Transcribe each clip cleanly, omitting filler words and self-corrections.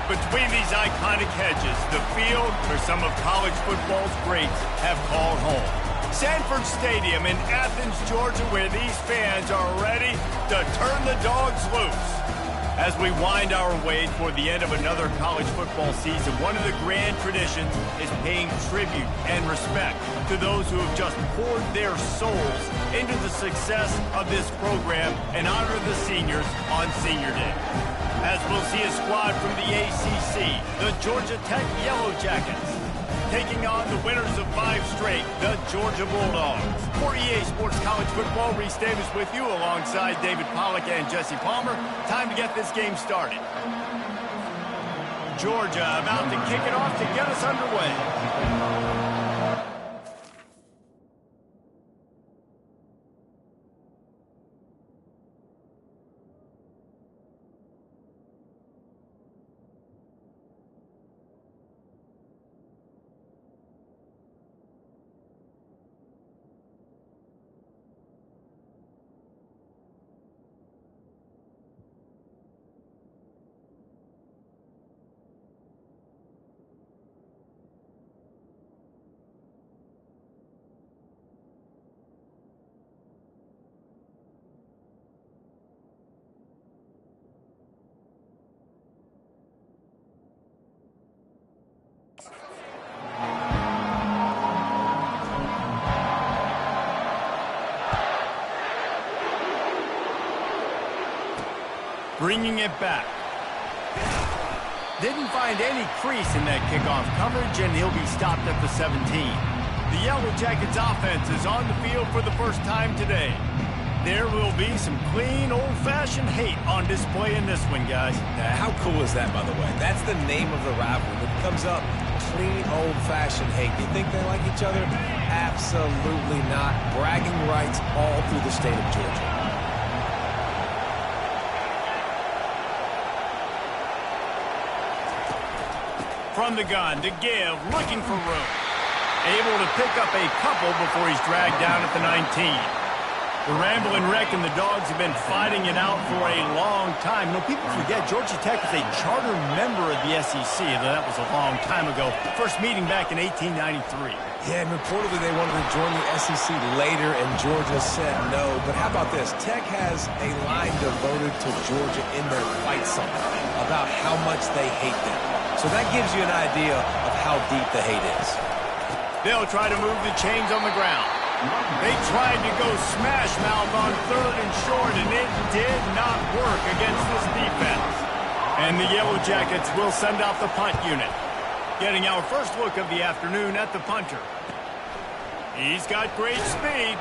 Between these iconic hedges, the field where some of college football's greats have called home. Sanford Stadium in Athens, Georgia, where these fans are ready to turn the dogs loose. As we wind our way toward the end of another college football season, one of the grand traditions is paying tribute and respect to those who have just poured their souls into the success of this program and honor the seniors on Senior Day. As we'll see a squad from the ACC, the Georgia Tech Yellow Jackets, taking on the winners of 5 straight, the Georgia Bulldogs. For EA Sports College Football, Reese Davis with you alongside David Pollack and Jesse Palmer. Time to get this game started. Georgia about to kick it off to get us underway. Bringing it back. Didn't find any crease in that kickoff coverage, and he'll be stopped at the 17. The Yellow Jackets offense is on the field for the first time today. There will be some clean, old-fashioned hate on display in this one, guys. How cool is that, by the way? That's the name of the rivalry. It comes up, clean, old-fashioned hate. Do you think they like each other? Absolutely not. Bragging rights all through the state of Georgia. From the gun to give, looking for room. Able to pick up a couple before he's dragged down at the 19. The Ramblin' Wreck and the Dogs have been fighting it out for a long time. You know, people forget Georgia Tech is a charter member of the SEC, though that was a long time ago. First meeting back in 1893. Yeah, and reportedly they wanted to join the SEC later, and Georgia said no. But how about this? Tech has a line devoted to Georgia in their fight song about how much they hate them. So that gives you an idea of how deep the hate is. They'll try to move the chains on the ground. They tried to go smash mouth on 3rd and short, and it did not work against this defense. And the Yellow Jackets will send out the punt unit. Getting our first look of the afternoon at the punter. He's got great speed.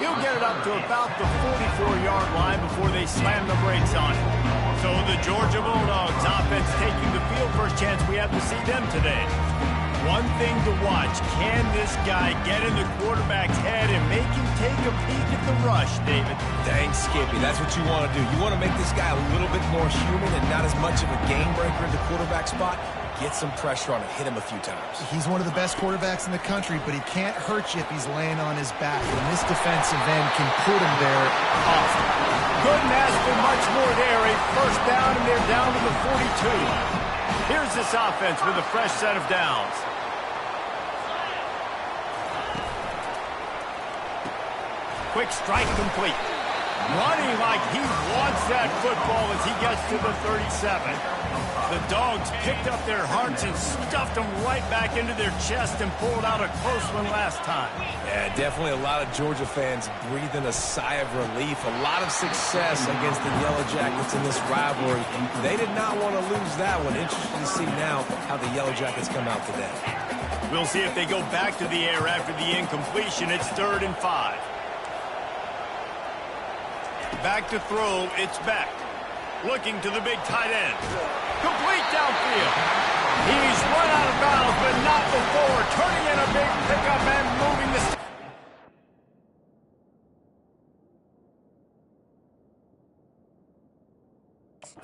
He'll get it up to about the 44-yard line before they slam the brakes on it. So the Georgia Bulldogs offense taking the field. First chance we have to see them today. One thing to watch, can this guy get in the quarterback's head and make him take a peek at the rush, David? Dang, Skippy, that's what you want to do. You want to make this guy a little bit more human and not as much of a game breaker in the quarterback spot. Get some pressure on him, hit him a few times. He's one of the best quarterbacks in the country, but he can't hurt you if he's laying on his back. And this defensive end can put him there often. Couldn't ask for much more there. A first down, and they're down to the 42. Here's this offense with a fresh set of downs. Quick strike complete. Running like he wants that football as he gets to the 37. The Dogs picked up their hearts and stuffed them right back into their chest and pulled out a close one last time. Yeah, definitely a lot of Georgia fans breathing a sigh of relief. A lot of success against the Yellow Jackets in this rivalry. They did not want to lose that one. Interesting to see now how the Yellow Jackets come out today. We'll see if they go back to the air after the incompletion. It's 3rd and 5. Back to throw, it's Beck. Looking to the big tight end. Complete downfield. He's run out of bounds, but not before. Turning in a big pickup and moving the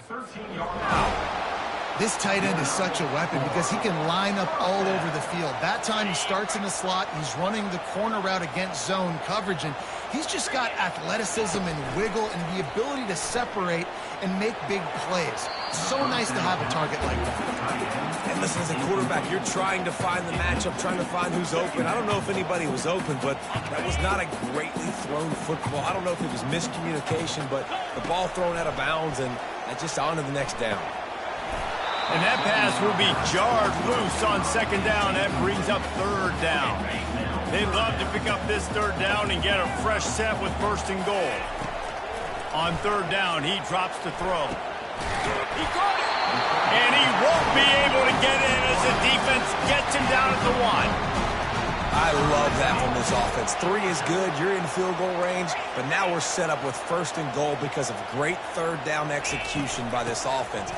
13-yard out. This tight end is such a weapon because he can line up all over the field. That time he starts in the slot, he's running the corner route against zone coverage, and he's just got athleticism and wiggle and the ability to separate and make big plays. So nice to have a target like that. And listen, as a quarterback, you're trying to find the matchup, trying to find who's open. I don't know if anybody was open, but that was not a greatly thrown football. I don't know if it was miscommunication, but the ball thrown out of bounds, and just on to the next down. And that pass will be jarred loose on second down. That brings up third down. They'd love to pick up this third down and get a fresh set with first and goal. On third down, he drops to throw. He caught it! And he won't be able to get in as the defense gets him down at the 1. I love that from this offense. 3 is good. You're in field goal range, but now we're set up with first and goal because of great third down execution by this offense.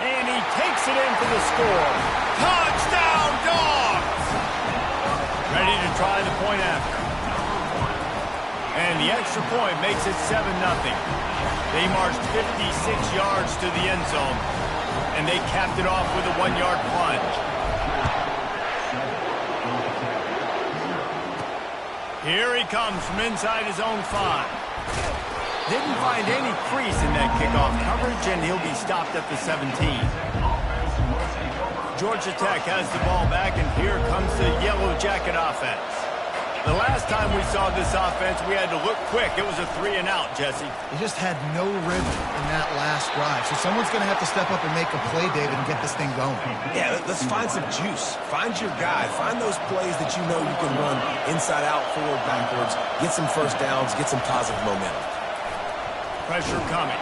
And he takes it in for the score. Touchdown, Dogs! Ready to try the point after. And the extra point makes it 7-0. They marched 56 yards to the end zone, and they capped it off with a 1-yard plunge. Here he comes from inside his own 5. Didn't find any crease in that kickoff coverage, and he'll be stopped at the 17. Georgia Tech has the ball back, and here comes the Yellow Jacket offense. The last time we saw this offense, we had to look quick. It was a 3-and-out, Jesse. They just had no rhythm in that last drive, so someone's going to have to step up and make a play, David, and get this thing going. Yeah, let's find some juice. Find your guy. Find those plays that you know you can run inside out, forward, backwards, get some first downs, get some positive momentum. Pressure coming.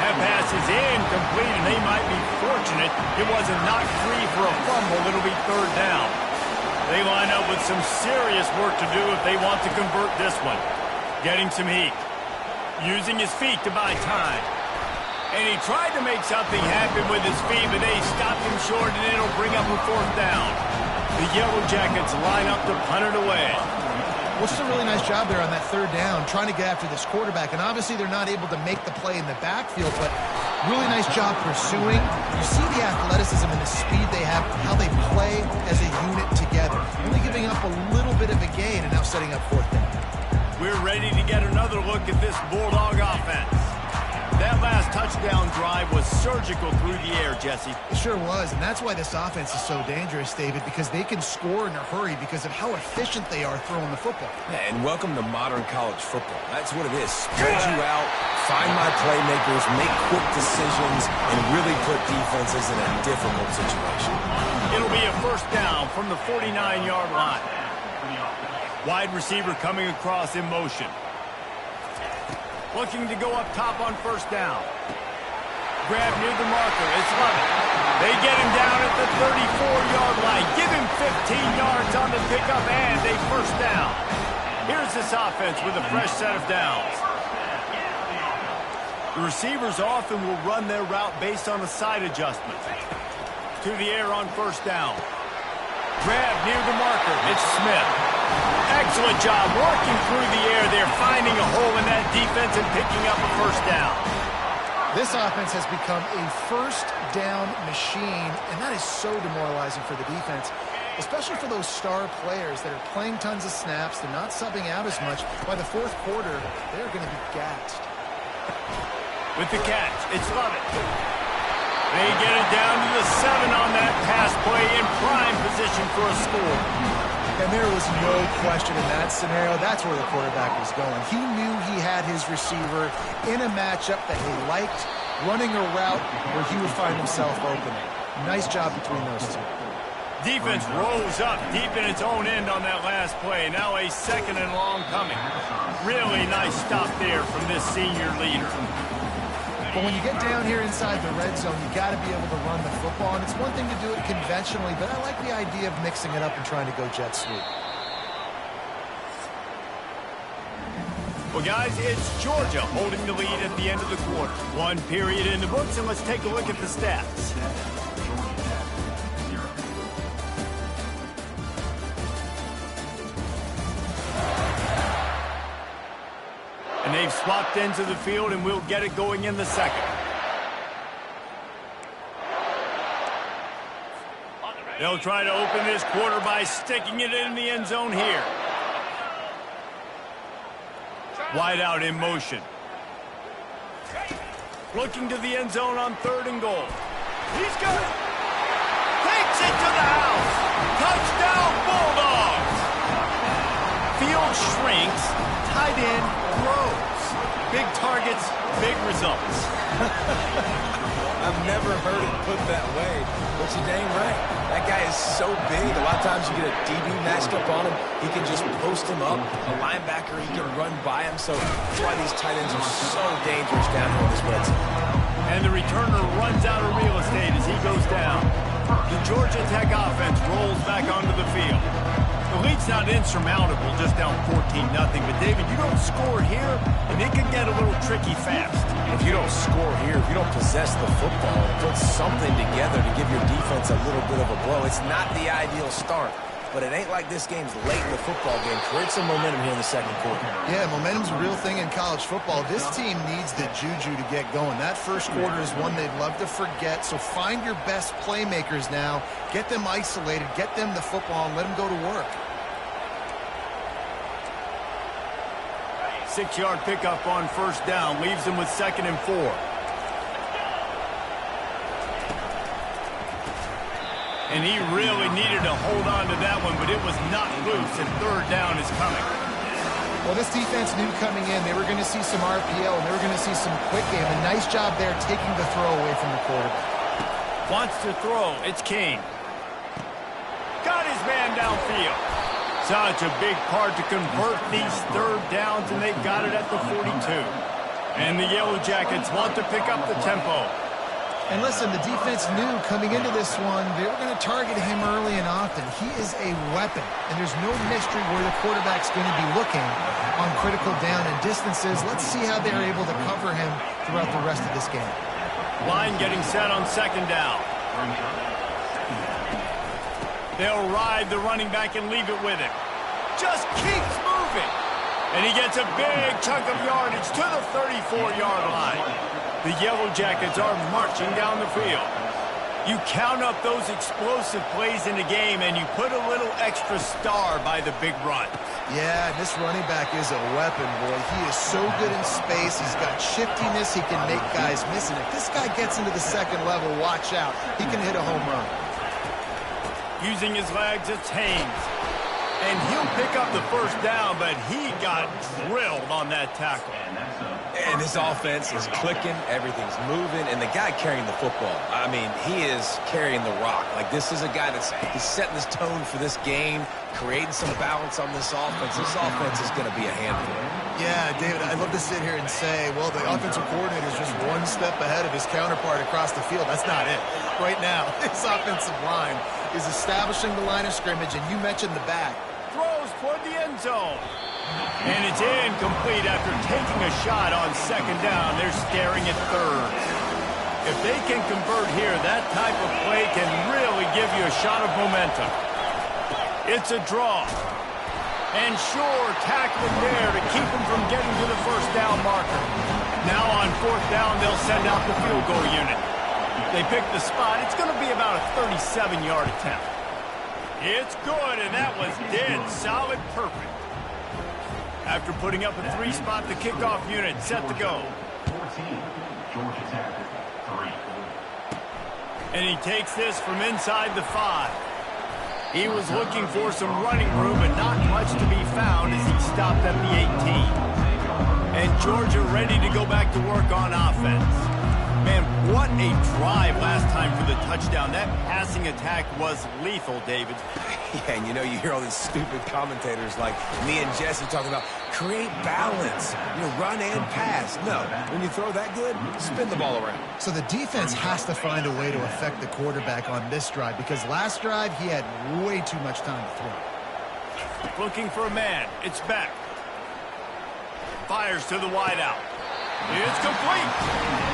That pass is incomplete, and they might be fortunate it wasn't knocked free for a fumble. It'll be third down. They line up with some serious work to do if they want to convert this one. Getting some heat. Using his feet to buy time. And he tried to make something happen with his feet, but they stopped him short, and it'll bring up a fourth down. The Yellow Jackets line up to punt it away. Well, just a really nice job there on that third down, trying to get after this quarterback. And obviously they're not able to make the play in the backfield, but really nice job pursuing. You see the athleticism and the speed they have, how they play as a unit together. Only giving up a little bit of a gain and now setting up fourth down. We're ready to get another look at this Bulldog offense. That last touchdown drive was surgical through the air, Jesse. It sure was, and that's why this offense is so dangerous, David, because they can score in a hurry because of how efficient they are throwing the football. Yeah, and welcome to modern college football. That's what it is. Spread you out, find my playmakers, make quick decisions, and really put defenses in a difficult situation. It'll be a first down from the 49-yard line. Wide receiver coming across in motion. Looking to go up top on first down. Grab near the marker. It's Lovett. They get him down at the 34-yard line. Give him 15 yards on the pickup and a first down. Here's this offense with a fresh set of downs. The receivers often will run their route based on a side adjustment. To the air on first down. Grab near the marker. It's Smith. Excellent job working through the air there, finding a hole in that defense and picking up a first down. This offense has become a first down machine, and that is so demoralizing for the defense, especially for those star players that are playing tons of snaps. They're not subbing out as much. By the fourth quarter, they're going to be gassed. With the catch, it's Lovett. They get it down to the 7 on that pass play in prime position for a score. And there was no question in that scenario. That's where the quarterback was going. He knew he had his receiver in a matchup that he liked, running a route where he would find himself open. Nice job between those two. Defense rolls up deep in its own end on that last play. Now a second and long coming. Really nice stop there from this senior leader. But when you get down here inside the red zone, you got to be able to run the football. And it's one thing to do it conventionally, but I like the idea of mixing it up and trying to go jet sweep. Well, guys, it's Georgia holding the lead at the end of the quarter. One period in the books, and let's take a look at the stats. And they've swapped into the field, and we'll get it going in the second. They'll try to open this quarter by sticking it in the end zone here. Wide out in motion. Looking to the end zone on 3rd and goal. He's got it. Takes it to the house. Touchdown, Bulldogs. Field shrinks. Tight end grows. Big targets, big results. I've never heard it put that way, but you're dang right. That guy is so big. A lot of times you get a DB matched up on him. He can just post him up. A linebacker, he can run by him. So that's why these tight ends are so dangerous down here in this red zone. And the returner runs out of real estate as he goes down. The Georgia Tech offense rolls back onto the field. The lead's not insurmountable, just down 14-0. But, David, you don't score here, and it can get a little tricky fast. If you don't score here, if you don't possess the football and put something together to give your defense a little bit of a blow, it's not the ideal start. But it ain't like this game's late in the football game. Create some momentum here in the second quarter. Yeah, momentum's a real thing in college football. This team needs the juju to get going. That first quarter is one they'd love to forget. So find your best playmakers now. Get them isolated. Get them the football and let them go to work. 6-yard pickup on 1st down. Leaves them with 2nd and 4. And he really needed to hold on to that one, but it was not loose, and 3rd down is coming. Well, this defense knew coming in they were going to see some RPO, and they were going to see some quick game. A nice job there taking the throw away from the quarterback. Wants to throw. It's Kane. Got his man downfield. Such a big part to convert these 3rd downs, and they got it at the 42. And the Yellow Jackets want to pick up the tempo. And listen, the defense knew coming into this one, they were going to target him early and often. He is a weapon, and there's no mystery where the quarterback's going to be looking on critical down and distances. Let's see how they're able to cover him throughout the rest of this game. Line getting set on 2nd down. They'll ride the running back and leave it with him. Just keeps moving. And he gets a big chunk of yardage to the 34-yard line. The Yellow Jackets are marching down the field. You count up those explosive plays in the game, and you put a little extra star by the big run. Yeah, this running back is a weapon, boy. He is so good in space. He's got shiftiness. He can make guys miss. And if this guy gets into the 2nd level, watch out. He can hit a home run. Using his legs, it's Haynes. And he'll pick up the 1st down, but he got drilled on that tackle. And this offense is clicking, everything's moving, and the guy carrying the football, I mean, he is carrying the rock. Like, this is a guy he's setting this tone for this game, creating some balance on this offense. This offense is going to be a handful. Yeah, David, I'd love to sit here and say, well, the offensive coordinator is just one step ahead of his counterpart across the field. That's not it. Right now, this offensive line is establishing the line of scrimmage, and you mentioned the back. Throws toward the end zone. And it's incomplete after taking a shot on 2nd down. They're staring at 3rd. If they can convert here, that type of play can really give you a shot of momentum. It's a draw. And sure, tackling there to keep them from getting to the 1st down marker. Now on 4th down, they'll send out the field goal unit. They pick the spot. It's going to be about a 37-yard attempt. It's good, and that was dead solid perfect. After putting up a 3-spot, the kickoff unit set to go. 14, Georgia Tech, 3. And he takes this from inside the 5. He was looking for some running room, but not much to be found as he stopped at the 18. And Georgia ready to go back to work on offense. Man, what a drive last time for the touchdown. That passing attack was lethal, David. Yeah, and you know, you hear all these stupid commentators like me and Jesse talking about create balance, run and pass. No, when you throw that good, spin the ball around. So the defense has to find a way to affect the quarterback on this drive because last drive he had way too much time to throw. Looking for a man. It's back. Fires to the wideout. It's complete.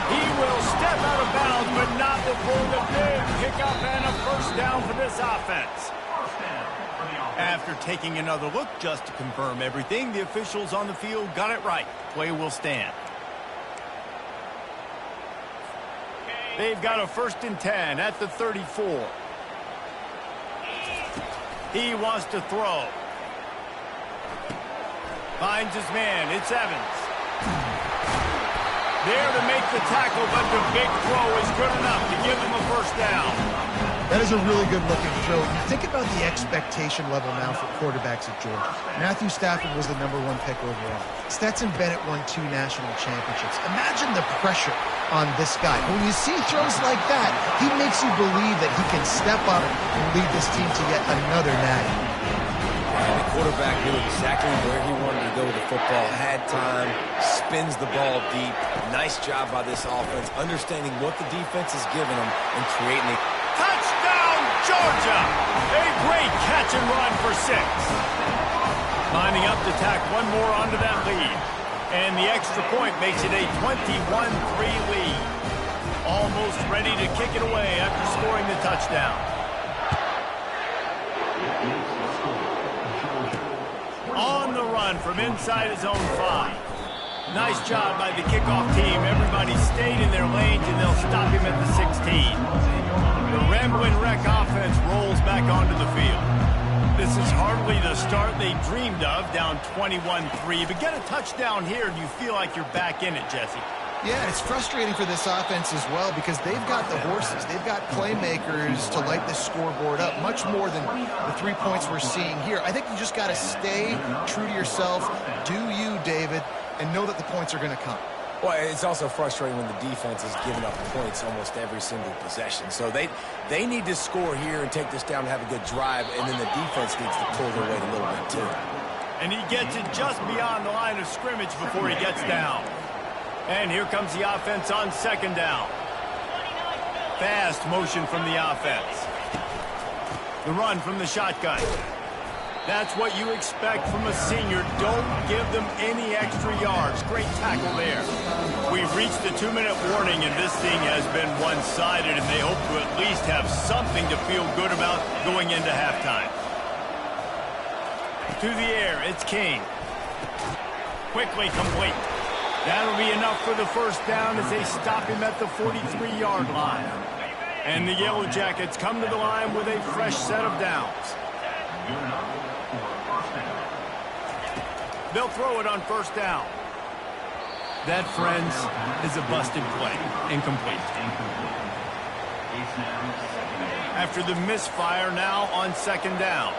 He will step out of bounds, but not before the big pickup and a 1st down for this offense. After taking another look just to confirm everything, the officials on the field got it right. Play will stand. They've got a 1st and 10 at the 34. He wants to throw. Finds his man. It's Evans. There to make the tackle, but the big throw is good enough to give him a first down. That is a really good-looking throw. You think about the expectation level now for quarterbacks at Georgia. Matthew Stafford was the #1 pick overall. Stetson Bennett won 2 national championships. Imagine the pressure on this guy. When you see throws like that, he makes you believe that he can step up and lead this team to yet another natty. And the quarterback knew exactly where he wanted to go with the football, had time, spins the ball deep. Nice job by this offense, understanding what the defense is giving them and creating a touchdown, Georgia! A great catch and run for 6. Lining up to tack one more onto that lead. And the extra point makes it a 21-3 lead. Almost ready to kick it away after scoring the touchdown. On the run from inside his own 5. Nice job by the kickoff team. Everybody stayed in their lanes, and they'll stop him at the 16. The Ramblin' Wreck offense rolls back onto the field. This is hardly the start they dreamed of, down 21-3. But get a touchdown here, and you feel like you're back in it, Jesse. Yeah, it's frustrating for this offense as well because they've got the horses. They've got playmakers to light this scoreboard up, much more than the 3 points we're seeing here. I think you just got to stay true to yourself, do you, David, and know that the points are going to come. Well, it's also frustrating when the defense is giving up points almost every single possession. So they need to score here and take this down and have a good drive, and then the defense needs to pull their weight a little bit too. And he gets it just beyond the line of scrimmage before he gets down. And here comes the offense on 2nd down. Fast motion from the offense. The run from the shotgun. That's what you expect from a senior. Don't give them any extra yards. Great tackle there. We've reached the 2-minute warning, and this thing has been one-sided, and they hope to at least have something to feel good about going into halftime. To the air, it's King. Quickly complete. That'll be enough for the first down as they stop him at the 43-yard line. And the Yellow Jackets come to the line with a fresh set of downs. They'll throw it on 1st down. That, friends, is a busted play. Incomplete. After the misfire, now on 2nd down.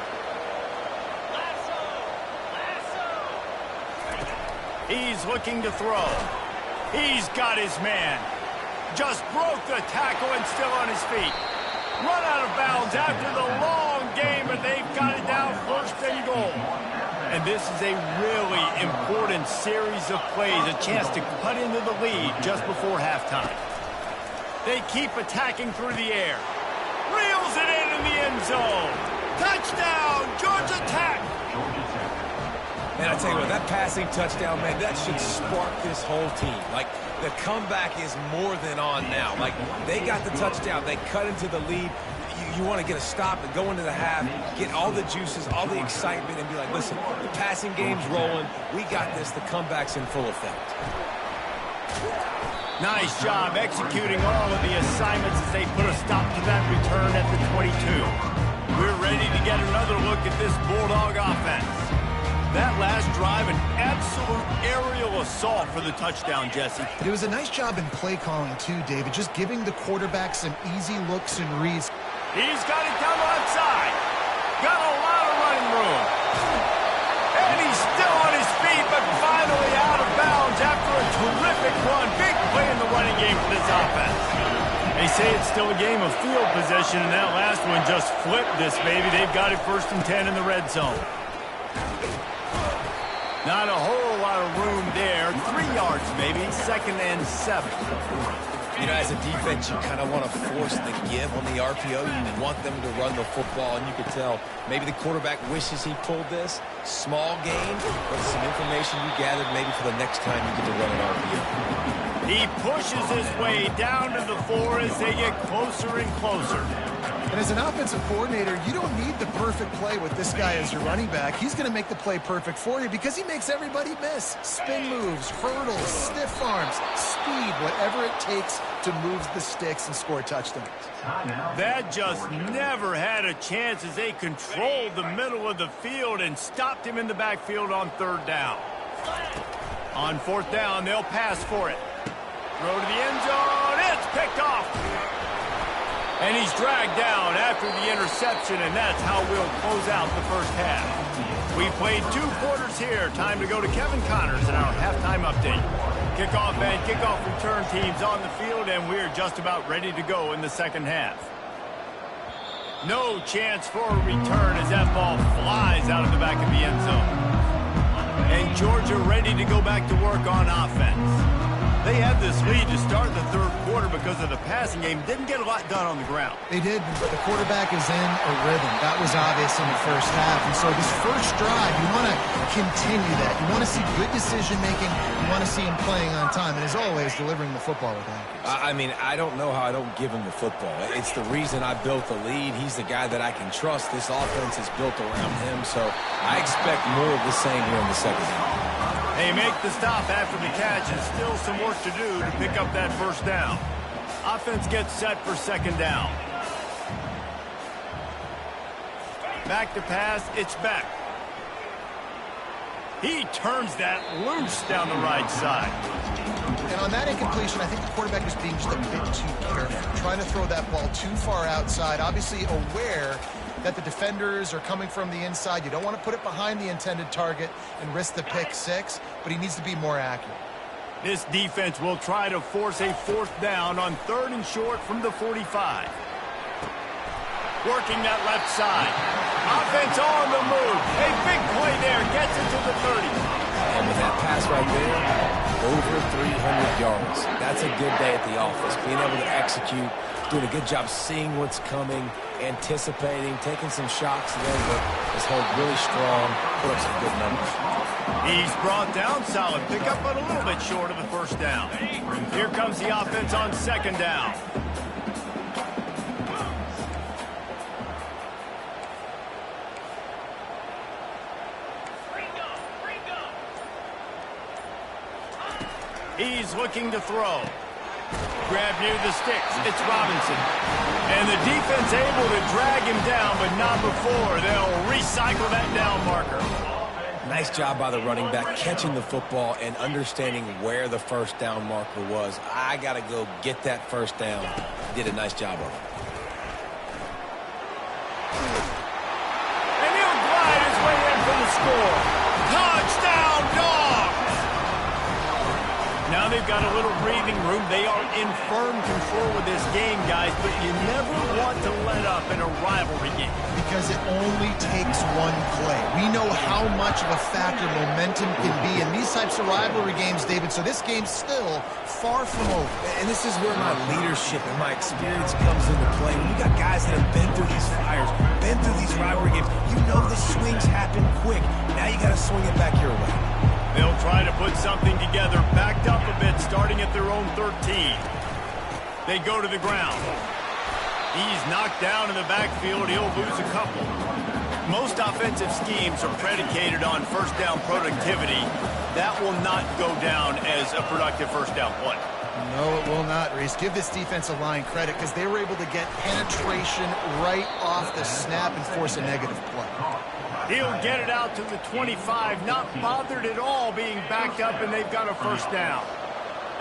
He's looking to throw. He's got his man. Just broke the tackle and still on his feet. Run out of bounds after the long game, and they've got it down 1st and goal. And this is a really important series of plays, a chance to cut into the lead just before halftime. They keep attacking through the air. Reels it in the end zone. Touchdown, Georgia Tech. Man, I tell you what, that passing touchdown, man, that should spark this whole team. Like, the comeback is more than on now. Like, they got the touchdown. They cut into the lead. You want to get a stop and go into the half, get all the juices, all the excitement, and be like, listen, the passing game's rolling. We got this. The comeback's in full effect. Nice job executing all of the assignments as they put a stop to that return at the 22. We're ready to get another look at this Bulldog offense. That last drive, an absolute aerial assault for the touchdown, Jesse. It was a nice job in play calling, too, David, just giving the quarterback some easy looks and reads. He's got it down the left side. Got a lot of running room. And he's still on his feet, but finally out of bounds after a terrific run. Big play in the running game for this offense. They say it's still a game of field possession, and that last one just flipped this baby. They've got it 1st and 10 in the red zone. Not a whole lot of room there. 3 yards maybe, 2nd and 7. You know, as a defense, you kind of want to force the give on the RPO. You want them to run the football, and you could tell maybe the quarterback wishes he pulled this. Small gain, but some information you gathered maybe for the next time you get to run an RPO. He pushes his way down to the 4 as they get closer and closer. And as an offensive coordinator, you don't need the perfect play with this guy as your running back. He's going to make the play perfect for you because he makes everybody miss. Spin moves, hurdles, stiff arms, speed, whatever it takes to move the sticks and score touchdowns. That just never had a chance as they controlled the middle of the field and stopped him in the backfield on 3rd down. On 4th down, they'll pass for it. Throw to the end zone. It's picked off. And he's dragged down after the interception, and that's how we'll close out the first half. We played 2 quarters here. Time to go to Kevin Connors in our halftime update. Kickoff and kickoff return teams on the field, and we're just about ready to go in the second half. No chance for a return as that ball flies out of the back of the end zone. And Georgia ready to go back to work on offense. They had this lead to start the 3rd quarter because of the passing game. Didn't get a lot done on the ground. They did, but the quarterback is in a rhythm. That was obvious in the first half. And so this first drive, you want to continue that. You want to see good decision-making. You want to see him playing on time. And as always, delivering the football with accuracy. I mean, I don't know how I don't give him the football. It's the reason I built the lead. He's the guy that I can trust. This offense is built around him. So I expect more of the same here in the second half. They make the stop after the catch, and still some work to do to pick up that 1st down. Offense gets set for 2nd down. Back to pass, it's Beck. He turns that loose down the right side. And on that incompletion, I think the quarterback is being just a bit too careful, trying to throw that ball too far outside, obviously aware that the defenders are coming from the inside. You don't want to put it behind the intended target and risk the pick 6, but he needs to be more accurate. This defense will try to force a 4th down on 3rd and short from the 45. Working that left side. Offense on the move. A big play there. Gets it to the 30. And with that pass right there, over 300 yards. That's a good day at the office. Being able to execute, doing a good job seeing what's coming, anticipating, taking some shots there, but has held really strong, put up some good numbers. He's brought down, solid pickup, but a little bit short of the 1st down. Here comes the offense on 2nd down. He's looking to throw. Grab near the sticks. It's Robinson. And the defense able to drag him down, but not before. They'll recycle that down marker. Nice job by the running back, catching the football and understanding where the 1st down marker was. I got to go get that 1st down. Did a nice job of it. And he'll glide his way in for the score. Touchdown, Dogs! Now they've got a little breathing room. They are in firm control with this game, guys, but you never want to let up in a rivalry game. Because it only takes one play. We know how much of a factor momentum can be in these types of rivalry games, David, so this game's still far from over. And this is where my leadership and my experience comes into play. When you got guys that have been through these fires, been through these rivalry games, you know the swings happen quick. Now you got to swing it back your way. They'll try to put something together, backed up a bit, starting at their own 13. They go to the ground. He's knocked down in the backfield. He'll lose a couple. Most offensive schemes are predicated on 1st down productivity. That will not go down as a productive 1st down play. No, it will not, Reese. Give this defensive line credit because they were able to get penetration right off the snap and force a negative play. He'll get it out to the 25, not bothered at all being backed up, and they've got a 1st down.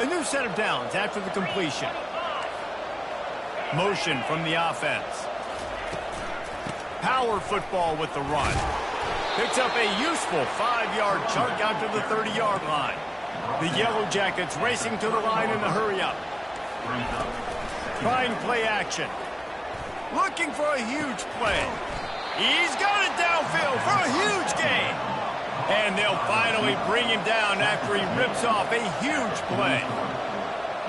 A new set of downs after the completion. Motion from the offense. Power football with the run. Picks up a useful 5-yard chunk out to the 30-yard line. The Yellow Jackets racing to the line in the hurry-up. Trying play action. Looking for a huge play. He's got it downfield for a huge gain. And they'll finally bring him down after he rips off a huge play.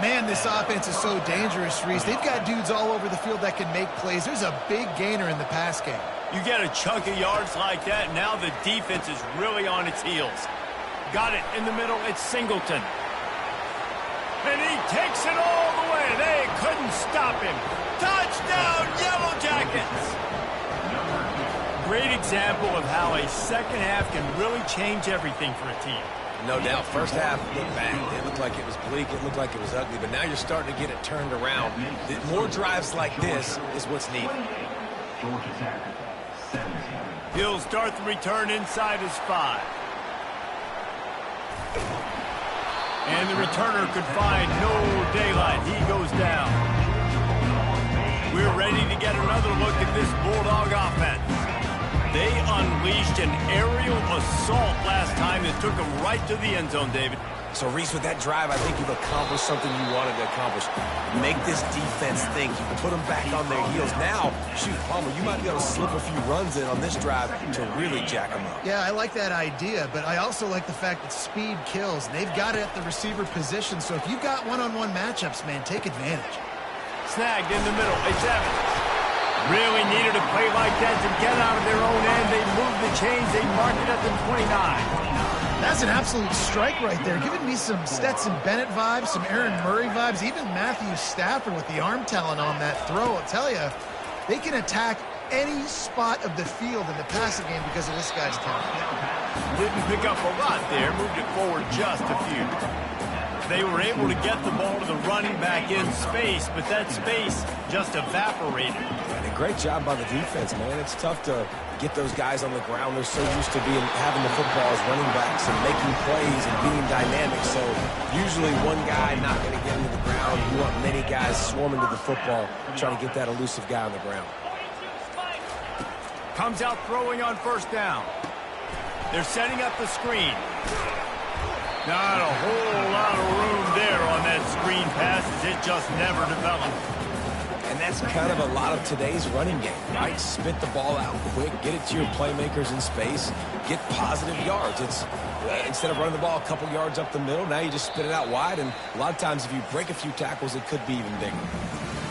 Man, this offense is so dangerous, Reese. They've got dudes all over the field that can make plays. There's a big gainer in the pass game. You get a chunk of yards like that, now the defense is really on its heels. Got it in the middle, it's Singleton. And he takes it all the way. They couldn't stop him. Touchdown, Yellow Jackets! Great example of how a second half can really change everything for a team. No doubt. First half looked bad. It looked like it was bleak. It looked like it was ugly. But now you're starting to get it turned around. More drives like this is what's needed. Georgia Tech, 17. He'll start the return inside his 5. And the returner could find no daylight. He goes down. We're ready to get another look at this Bulldog offense. They unleashed an aerial assault last time that took them right to the end zone, David. So, Reese, with that drive, I think you've accomplished something you wanted to accomplish. Make this defense think. You can put them back on their heels. Now, shoot, Palmer, you might be able to slip a few runs in on this drive to really jack them up. Yeah, I like that idea, but I also like the fact that speed kills. They've got it at the receiver position, so if you've got one-on-one matchups, man, take advantage. Snagged in the middle. It's Evans. Really needed a play like that to get out of their own end. They moved the chains. They marked it at the 29. That's an absolute strike right there, giving me some Stetson Bennett vibes, some Aaron Murray vibes, even Matthew Stafford with the arm talent on that throw. I'll tell you, they can attack any spot of the field in the passing game because of this guy's talent. Didn't pick up a lot there, moved it forward just a few. They were able to get the ball to the running back in space, but that space just evaporated. And a great job by the defense, man. It's tough to get those guys on the ground. They're so used to having the football as running backs and making plays and being dynamic. So usually one guy not going to get into the ground. You want many guys swarming to the football, trying to get that elusive guy on the ground. Comes out throwing on first down. They're setting up the screen. Not a whole lot of room there on that screen pass as it just never developed. And that's kind of a lot of today's running game, right? Spit the ball out quick, get it to your playmakers in space, get positive yards. It's instead of running the ball a couple yards up the middle, now you just spit it out wide, and a lot of times if you break a few tackles, it could be even bigger.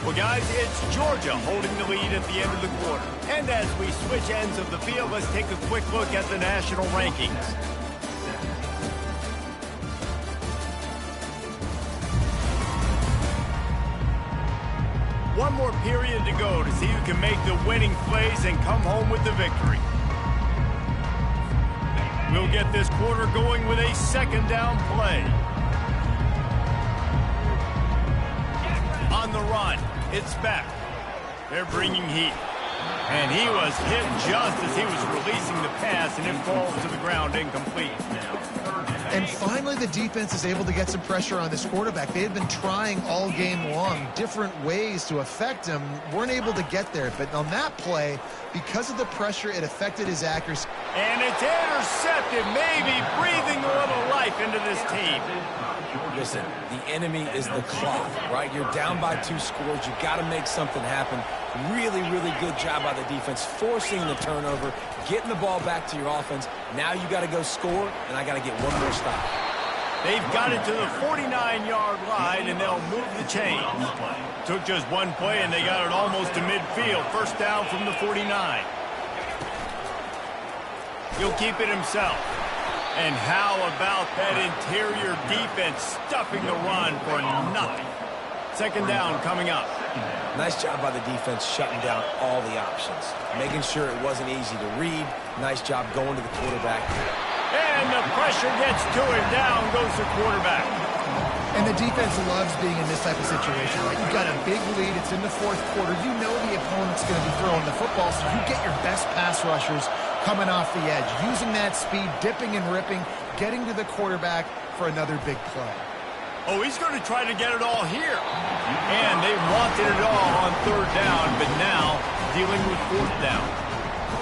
Well, guys, it's Georgia holding the lead at the end of the quarter. And as we switch ends of the field, let's take a quick look at the national rankings. One more period to go to see who can make the winning plays and come home with the victory. We'll get this quarter going with a second down play. On the run, it's Beck. They're bringing heat. And he was hit just as he was releasing the pass, and it falls to the ground incomplete. And finally, the defense is able to get some pressure on this quarterback. They had been trying all game long different ways to affect him. Weren't able to get there. But on that play, because of the pressure, it affected his accuracy. And it's intercepted, maybe breathing a little life into this team. Listen, the enemy is the clock, right? You're down by 2 scores. You got to make something happen. Really, really good job by the defense, forcing the turnover, getting the ball back to your offense. Now you got to go score, and I got to get one more stop. They've got it to the 49-yard line, and they'll move the chains. Took just one play, and they got it almost to midfield. First down from the 49. He'll keep it himself. And how about that interior defense stuffing the run for nothing? Second down coming up. Nice job by the defense shutting down all the options, making sure it wasn't easy to read. Nice job going to the quarterback. And the pressure gets to him. Down goes the quarterback. And the defense loves being in this type of situation, right? You've got a big lead. It's in the fourth quarter. You know the opponent's going to be throwing the football, so you get your best pass rushers coming off the edge, using that speed, dipping and ripping, getting to the quarterback for another big play. Oh, he's going to try to get it all here. And they wanted it all on third down, but now dealing with fourth down.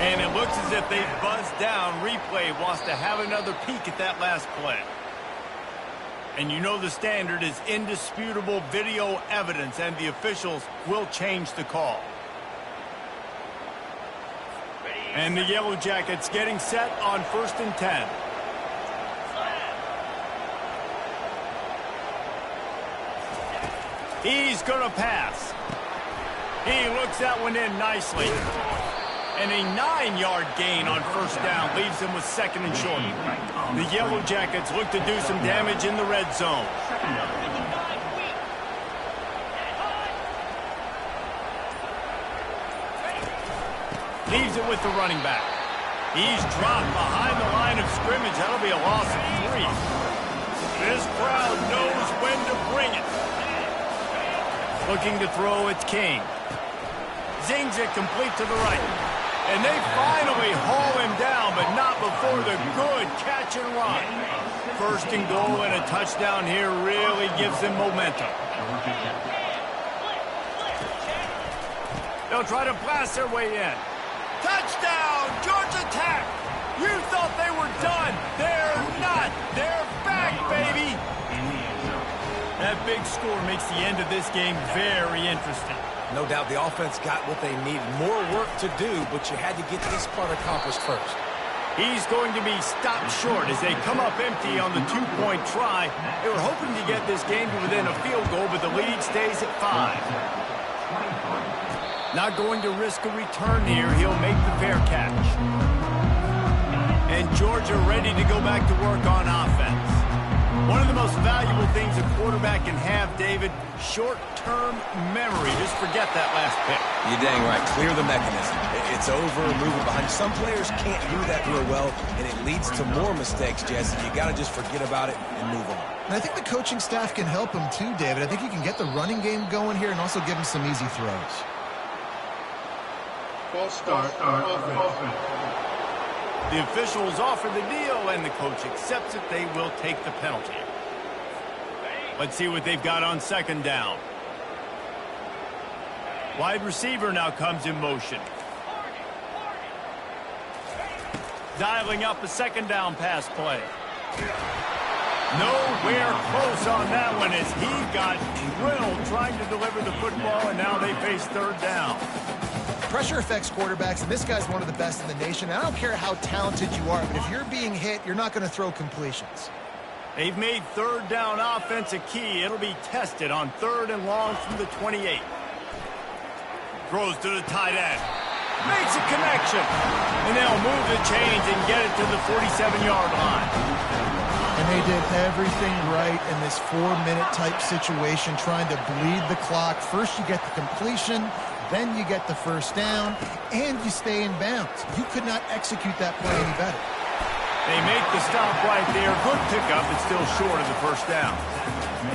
And it looks as if they buzzed down. Replay wants to have another peek at that last play. And you know the standard is indisputable video evidence, and the officials will change the call. And the Yellow Jackets getting set on 1st and 10. He's going to pass. He looks that one in nicely. And a 9-yard gain on first down leaves him with second and short. The Yellow Jackets look to do some damage in the red zone. Leaves it with the running back. He's dropped behind the line of scrimmage. That'll be a loss of 3. This crowd knows when to bring it. Looking to throw, it's King. Zings it complete to the right. And they finally haul him down, but not before the good catch and run. First and goal and a touchdown here really gives them momentum. They'll try to blast their way in. Touchdown, Georgia Tech! You thought they were done. They're not. They're back, baby. That big score makes the end of this game very interesting. No doubt the offense got what they needed. More work to do, but you had to get this part accomplished first. He's going to be stopped short as they come up empty on the 2-point try. They were hoping to get this game to within a field goal, but the lead stays at 5. Not going to risk a return here. He'll make the fair catch. And Georgia ready to go back to work on offense. One of the most valuable things a quarterback can have, David, short-term memory. Just forget that last pick. You're dang right. Clear the mechanism. It's over, moving behind. Some players can't do that real well, and it leads to more mistakes, Jesse. You got to just forget about it and move on. And I think the coaching staff can help him too, David. I think he can get the running game going here and also give him some easy throws. False start. Offense. The officials offer the deal, and the coach accepts it. They will take the penalty. Let's see what they've got on second down. Wide receiver now comes in motion. Dialing up a second down pass play. Nowhere close on that one as he got drilled trying to deliver the football, and now they face third down. Pressure affects quarterbacks, and this guy's one of the best in the nation. I don't care how talented you are, but if you're being hit, you're not going to throw completions. They've made third down offense a key. It'll be tested on third and long from the 28. Throws to the tight end. Makes a connection. And they'll move the chains and get it to the 47-yard line. And they did everything right in this 4-minute type situation, trying to bleed the clock. First you get the completion, then you get the first down, and you stay in bounds. You could not execute that play any better. They make the stop right there. Good pickup, but still short of the first down.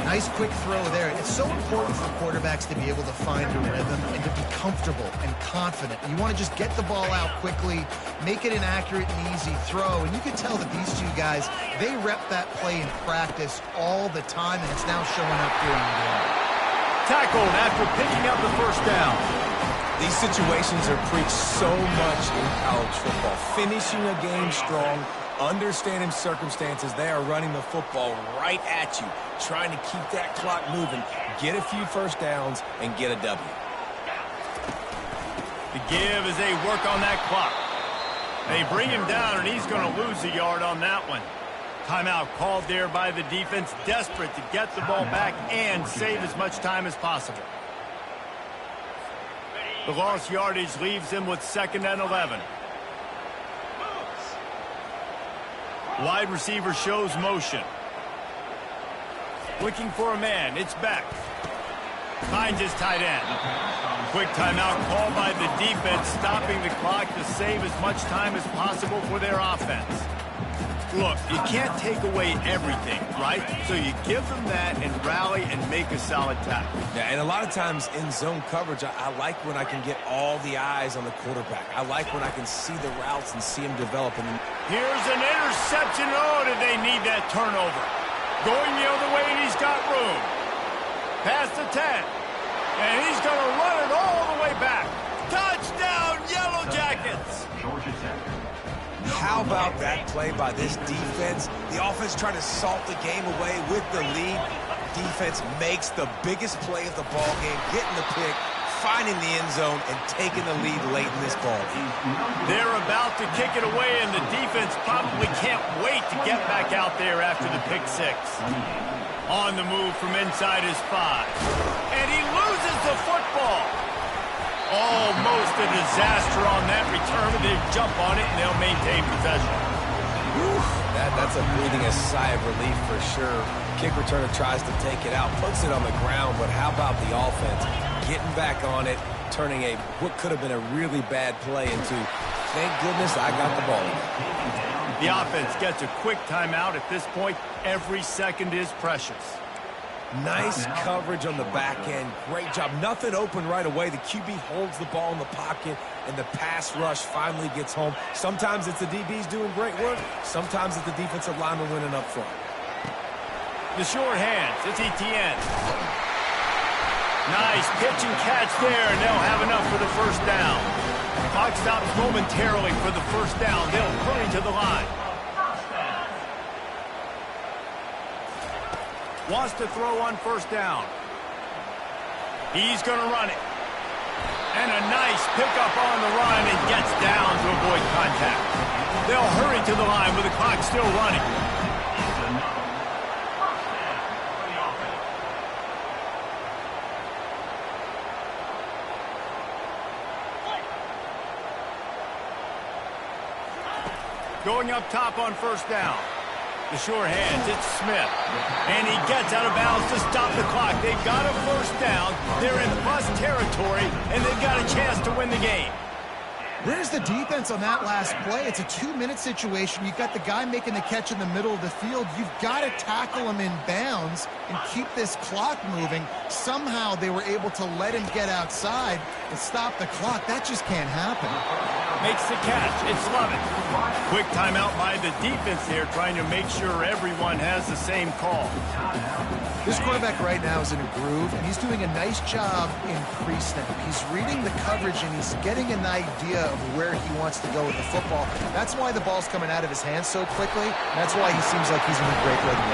Nice quick throw there. It's so important for quarterbacks to be able to find a rhythm and to be comfortable and confident. You want to just get the ball out quickly, make it an accurate and easy throw. And you can tell that these two guys, they rep that play in practice all the time, and it's now showing up here in the game. Tackled after picking up the first down. These situations are preached so much in college football. Finishing a game strong, understanding circumstances. They are running the football right at you, trying to keep that clock moving, get a few first downs, and get a W. The give as they work on that clock. They bring him down, and he's going to lose a yard on that one. Timeout called there by the defense, desperate to get the ball back and save as much time as possible. The lost yardage leaves him with 2nd and 11. Wide receiver shows motion. Looking for a man. It's Beck. Finds his tight end. Quick timeout called by the defense, stopping the clock to save as much time as possible for their offense. Look, you can't take away everything, right? So you give them that and rally and make a solid tackle. Yeah, and a lot of times in zone coverage, I like when I can get all the eyes on the quarterback. I like when I can see the routes and see him develop. Here's an interception. Oh, did they need that turnover? Going the other way, and he's got room. Past the 10. And he's going to run it all the way back. Touchdown, Yellow Jackets! Georgia Tech. How about that play by this defense? The offense trying to salt the game away with the lead. Defense makes the biggest play of the ball game, getting the pick, finding the end zone, and taking the lead late in this ball game. They're about to kick it away, and the defense probably can't wait to get back out there after the pick six. On the move from inside his 5. And he loses the football. Almost a disaster on that return, but they jump on it, and they'll maintain possession. Whew, that's a breathing a sigh of relief for sure. Kick returner tries to take it out, puts it on the ground, but how about the offense getting back on it, turning what could have been a really bad play into Thank goodness I got the ball again. The offense gets a quick timeout at this point. Every second is precious. Nice coverage on the back end. Great job. Nothing open right away. The QB holds the ball in the pocket, and the pass rush finally gets home. Sometimes it's the DBs doing great work. Sometimes it's the defensive lineman winning up front. The short hands. It's Etienne. Nice pitch and catch there, and they'll have enough for the first down. Clock stops momentarily for the first down. They'll hurry to the line. Wants to throw on first down. He's going to run it. And a nice pickup on the run and gets down to avoid contact. They'll hurry to the line with the clock still running. Going up top on first down. The short hands, it's Smith. And he gets out of bounds to stop the clock. They've got a first down. They're in plus territory, and they've got a chance to win the game. Where's the defense on that last play? It's a 2-minute situation. You've got the guy making the catch in the middle of the field. You've got to tackle him in bounds and keep this clock moving. Somehow they were able to let him get outside and stop the clock. That just can't happen. Makes the catch. It's Lovett. Quick timeout by the defense here, trying to make sure everyone has the same call. This quarterback right now is in a groove, and he's doing a nice job in pre-snap. He's reading the coverage, and he's getting an idea of where he wants to go with the football. That's why the ball's coming out of his hands so quickly. That's why he seems like he's in a great rhythm.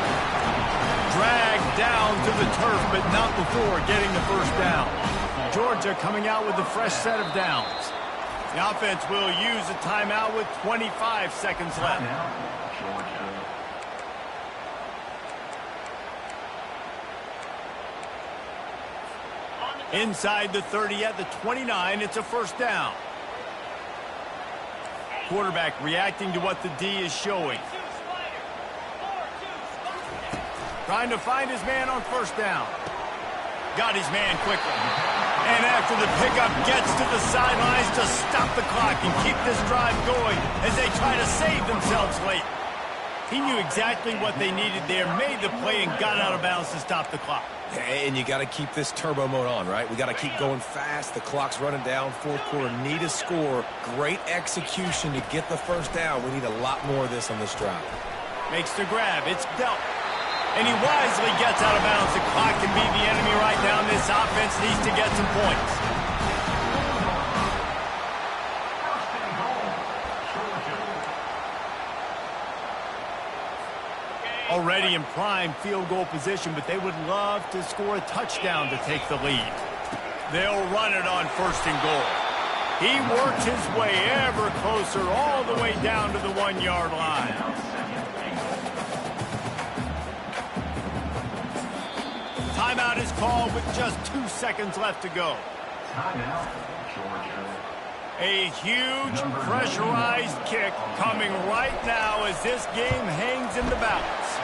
Dragged down to the turf, but not before getting the first down. Georgia coming out with a fresh set of downs. The offense will use a timeout with 25 seconds left. Inside the 30 at the 29, it's a first down. Quarterback reacting to what the D is showing. Trying to find his man on first down. Got his man quickly. And after the pickup, gets to the sidelines to stop the clock and keep this drive going as they try to save themselves late. He knew exactly what they needed there, made the play, and got out of bounds to stop the clock. And you got to keep this turbo mode on, right? We got to keep going fast. The clock's running down. Fourth quarter, need a score. Great execution to get the first down. We need a lot more of this on this drive. Makes the grab. It's Delp. And he wisely gets out of bounds. The clock can be the enemy right now, and this offense needs to get some points. Already in prime field goal position, but they would love to score a touchdown to take the lead. They'll run it on first and goal. He works his way ever closer all the way down to the 1-yard line. Timeout is called with just 2 seconds left to go. Timeout, Georgia. A huge pressurized kick coming right now as this game hangs in the balance.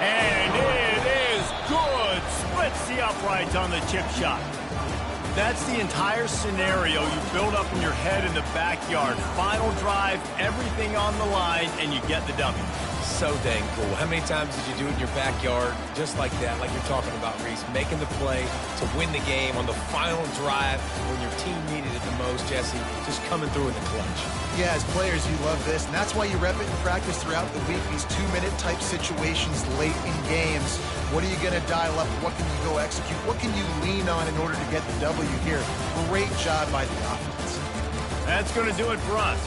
And it is good. Splits the uprights on the chip shot. That's the entire scenario you build up in your head in the backyard. Final drive, everything on the line, and you get the W. So dang cool. How many times did you do it in your backyard just like that, like you're talking about, Reese? Making the play to win the game on the final drive when your team needed it the most, Jesse. Just coming through in the clutch. Yeah, as players, you love this, and that's why you rep it in practice throughout the week, these 2-minute type situations late in games. What are you going to dial up? What can you go execute? What can you lean on in order to get the W here? Great job by the offense. That's going to do it for us.